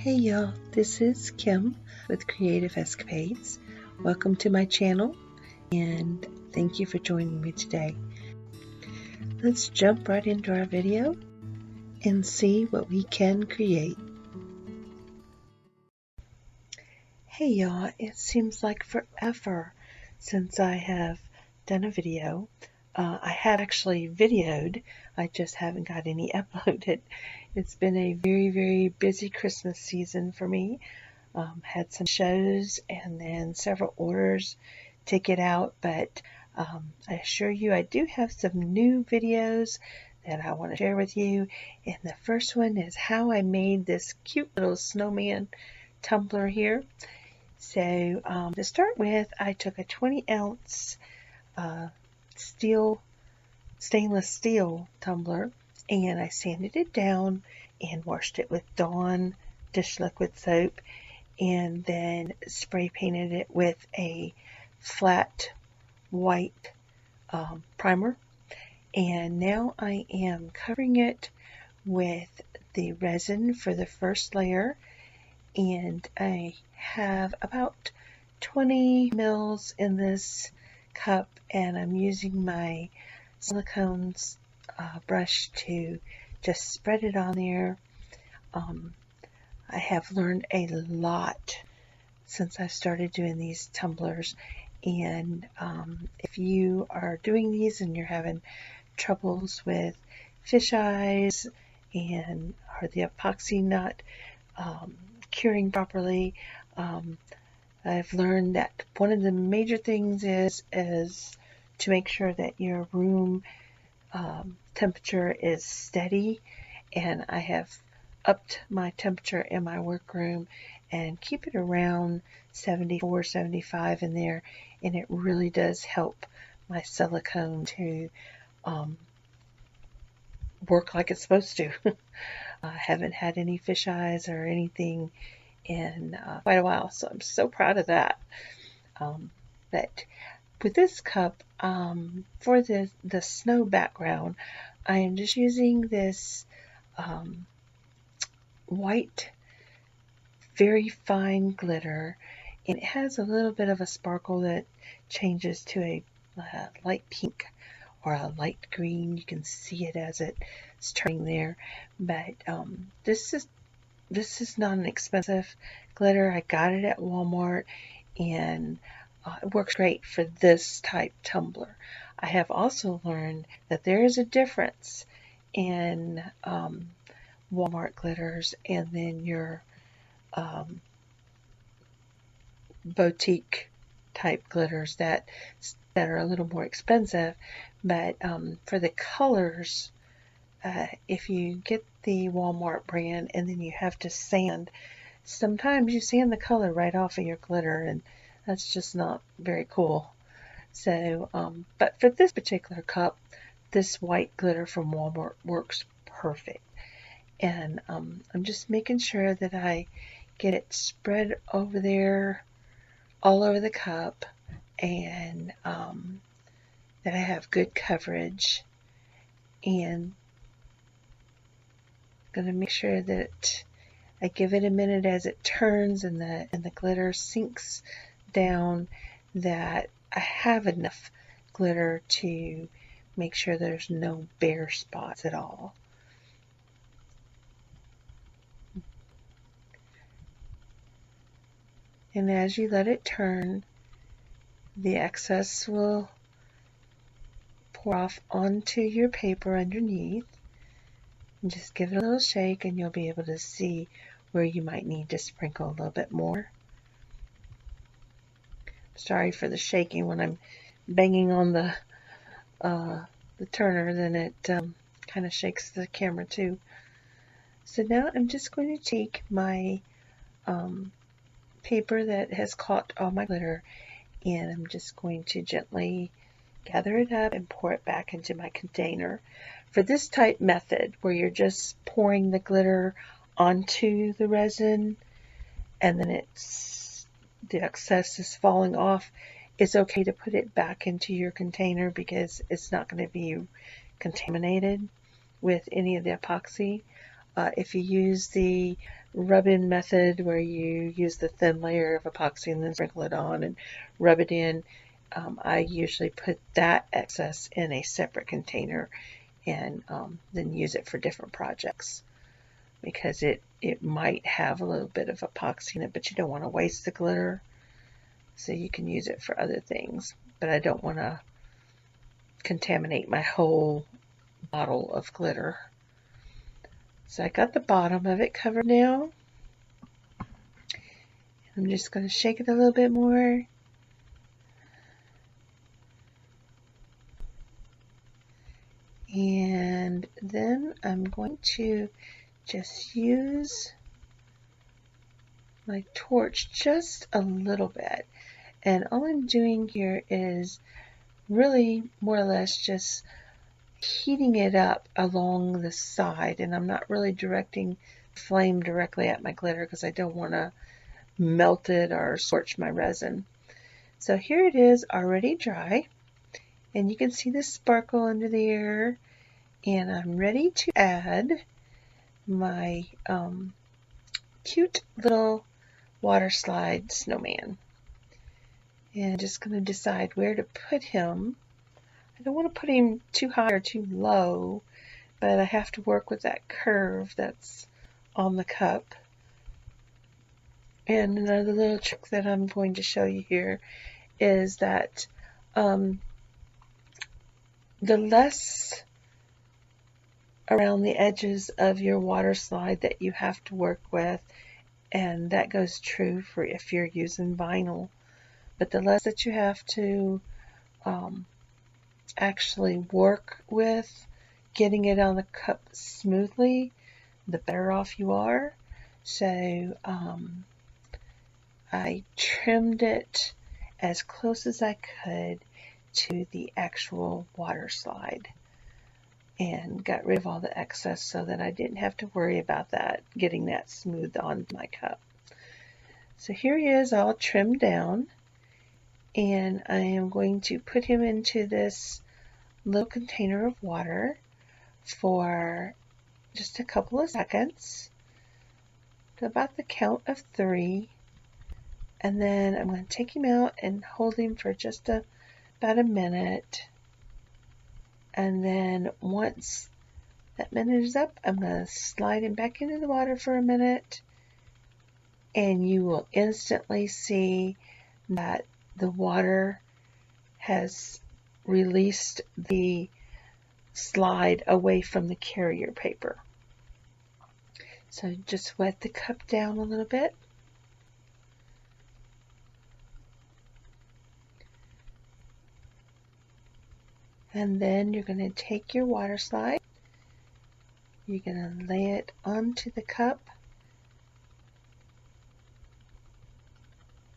Hey y'all, this is Kim with Creative Escapades. Welcome to my channel and thank you for joining me today. Let's jump right into our video and see what we can create. Hey y'all, it seems like forever since I have done a video. I have actually videoed, I just haven't got any uploaded. It's been a very busy Christmas season for me. Had some shows and then several orders to get out, but I assure you I do have some new videos that I want to share with you. And the first one is how I made this cute little snowman tumbler here. So to start with, I took a 20-ounce stainless steel tumbler and I sanded it down and washed it with Dawn dish liquid soap and then spray painted it with a flat white primer. And now I am covering it with the resin for the first layer, and I have about 20 mils in this cup, and I'm using my silicones brush to just spread it on there. I have learned a lot since I started doing these tumblers, and if you are doing these and you're having troubles with fish eyes and or the epoxy not curing properly, I've learned that one of the major things is to make sure that your room temperature is steady, and I have upped my temperature in my workroom and keep it around 74, 75 in there, and it really does help my silicone to work like it's supposed to. I haven't had any fish eyes or anything in quite a while, so I'm so proud of that. But with this cup, for the snow background, I am just using this white, very fine glitter, and it has a little bit of a sparkle that changes to a light pink or a light green. You can see it as it's turning there, but this is not an expensive glitter. I got it at Walmart, and it works great for this type tumbler. I have also learned that there is a difference in Walmart glitters and then your boutique type glitters that are a little more expensive. But for the colors, if you get the Walmart brand and then you have to sand, sometimes you sand the color right off of your glitter, and that's just not very cool. So, but for this particular cup, this white glitter from Walmart works perfect. And I'm just making sure that I get it spread over there, all over the cup, and that I have good coverage. And going to make sure that I give it a minute as it turns and the glitter sinks down, that I have enough glitter to make sure there's no bare spots at all. And as you let it turn, the excess will pour off onto your paper underneath. And just give it a little shake and you'll be able to see where you might need to sprinkle a little bit more. Sorry for the shaking when I'm banging on the turner, then it kind of shakes the camera too. So now I'm just going to take my paper that has caught all my glitter, and I'm just going to gently gather it up and pour it back into my container. For this type method where you're just pouring the glitter onto the resin and then the excess is falling off, it's okay to put it back into your container because it's not going to be contaminated with any of the epoxy. If you use the rub-in method where you use the thin layer of epoxy and then sprinkle it on and rub it in. I usually put that excess in a separate container and then use it for different projects, because it might have a little bit of epoxy in it, but you don't want to waste the glitter, so you can use it for other things. But I don't want to contaminate my whole bottle of glitter. So I got the bottom of it covered now. I'm just going to shake it a little bit more. And then I'm going to just use my torch just a little bit. And all I'm doing here is really more or less just heating it up along the side, and I'm not really directing flame directly at my glitter because I don't want to melt it or scorch my resin. So here it is, already dry, and you can see the sparkle under there, and I'm ready to add my cute little water slide snowman. And I'm just going to decide where to put him. I don't want to put him too high or too low, but I have to work with that curve that's on the cup. And another little trick that I'm going to show you here is that the less around the edges of your water slide that you have to work with, and that goes true for if you're using vinyl, but the less that you have to actually work with getting it on the cup smoothly, the better off you are. So I trimmed it as close as I could to the actual water slide and got rid of all the excess so that I didn't have to worry about that, getting that smooth on my cup. So here he is all trimmed down, and I am going to put him into this little container of water for just a couple of seconds, to about the count of 3, and then I'm going to take him out and hold him for just about a minute, and then once that minute is up, I'm going to slide him back into the water for a minute, and you will instantly see that the water has released the slide away from the carrier paper. So just wet the cup down a little bit. And then you're going to take your water slide, you're going to lay it onto the cup,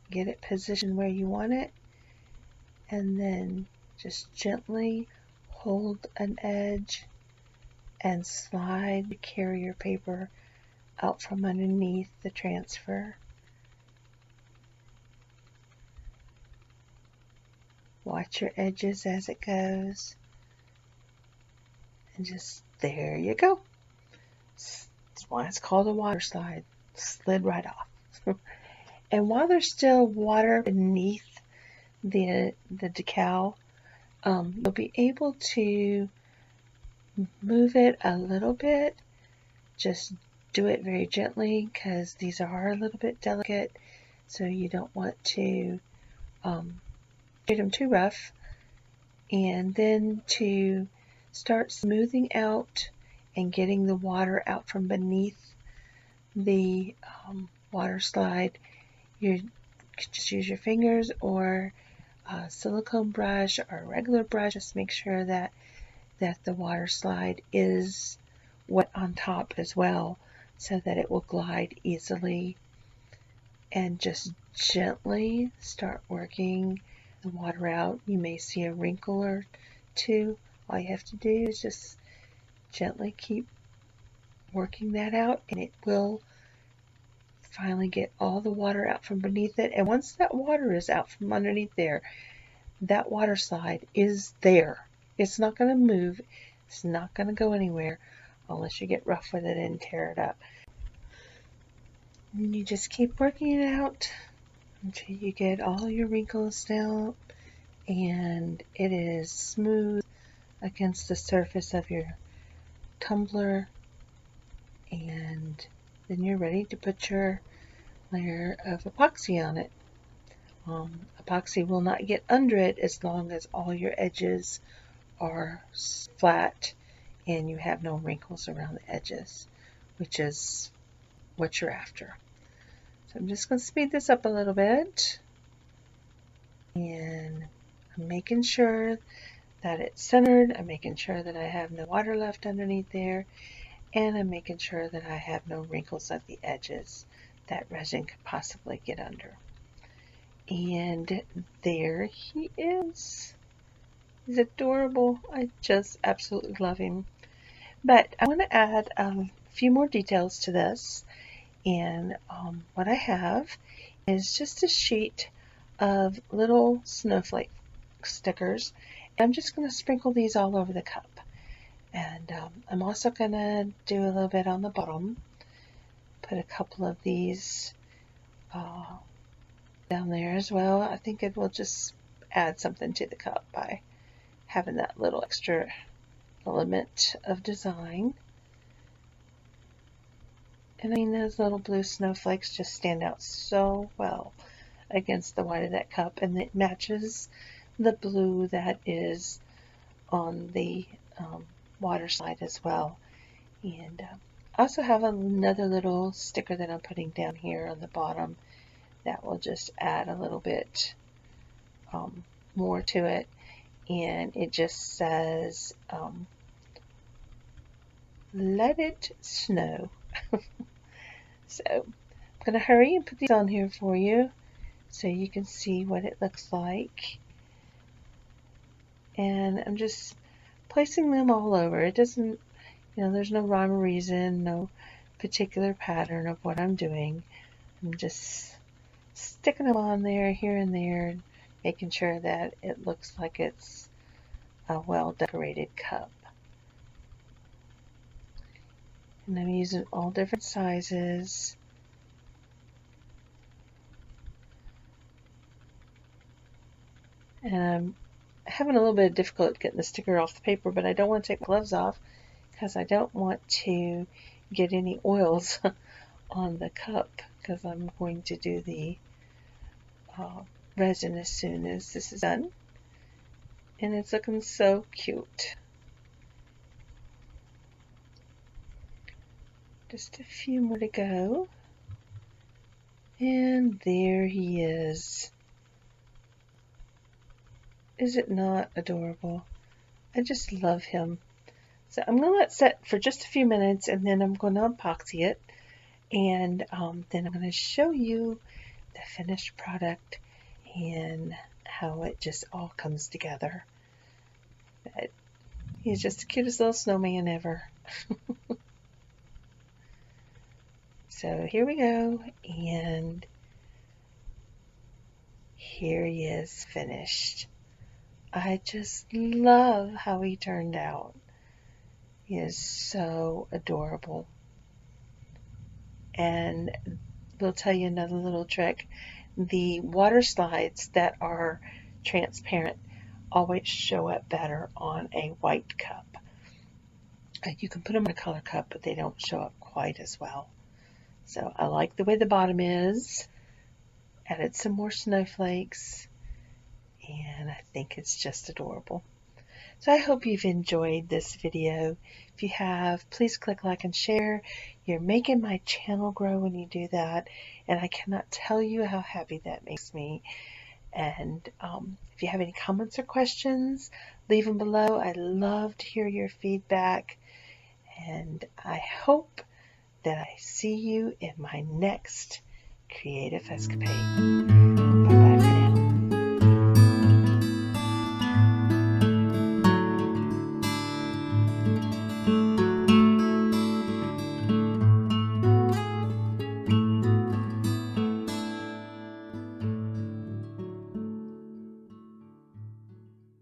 get it positioned where you want it, and then just gently hold an edge and slide the carrier paper out from underneath the transfer. Watch your edges as it goes, and just there you go. That's why it's called a water slide. Slid right off. And while there's still water beneath the decal, you'll be able to move it a little bit. Just do it very gently because these are a little bit delicate, so you don't want to get them too rough. And then to start smoothing out and getting the water out from beneath the water slide, you can just use your fingers or a silicone brush or a regular brush. Just make sure that the water slide is wet on top as well, so that it will glide easily. And just gently start working the water out. You may see a wrinkle or two. All you have to do is just gently keep working that out, and it will finally get all the water out from beneath it. And once that water is out from underneath there, that water slide is there. It's not going to move. It's not going to go anywhere unless you get rough with it and tear it up. And you just keep working it out until you get all your wrinkles down and it is smooth against the surface of your tumbler, and then you're ready to put your layer of epoxy on it. Epoxy will not get under it as long as all your edges are flat and you have no wrinkles around the edges, which is what you're after. So I'm just going to speed this up a little bit, and I'm making sure that it's centered. I'm making sure that I have no water left underneath there, and I'm making sure that I have no wrinkles at the edges that resin could possibly get under. And there he is. He's adorable. I just absolutely love him. But I want to add a few more details to this. And what I have is just a sheet of little snowflake stickers. I'm just going to sprinkle these all over the cup. And I'm also going to do a little bit on the bottom. Put a couple of these down there as well. I think it will just add something to the cup by having that little extra element of design. And I mean, those little blue snowflakes just stand out so well against the white of that cup, and it matches the blue that is on the water slide as well. And I also have another little sticker that I'm putting down here on the bottom that will just add a little bit more to it, and it just says let it snow. So I'm going to hurry and put these on here for you so you can see what it looks like. And I'm just placing them all over. It doesn't, there's no rhyme or reason, no particular pattern of what I'm doing. I'm just sticking them on there, here and there, making sure that it looks like it's a well decorated cup. And I'm using all different sizes. And I'm having a little bit of difficulty getting the sticker off the paper, but I don't want to take my gloves off because I don't want to get any oils on the cup, because I'm going to do the resin as soon as this is done. And it's looking so cute. Just a few more to go. And there he is. Is it not adorable? I just love him. So I'm going to let it set for just a few minutes, and then I'm going to epoxy it. And then I'm going to show you the finished product and how it just all comes together. But he's just the cutest little snowman ever. So here we go, and here he is finished. I just love how he turned out. He is so adorable. And we'll tell you another little trick. The water slides that are transparent always show up better on a white cup. You can put them in a color cup, but they don't show up quite as well. So I like the way the bottom is. Added some more snowflakes, and I think it's just adorable. So I hope you've enjoyed this video. If you have, please click like and share. You're making my channel grow when you do that, and I cannot tell you how happy that makes me. And if you have any comments or questions, leave them below. I love to hear your feedback, and I hope that I see you in my next creative escapade.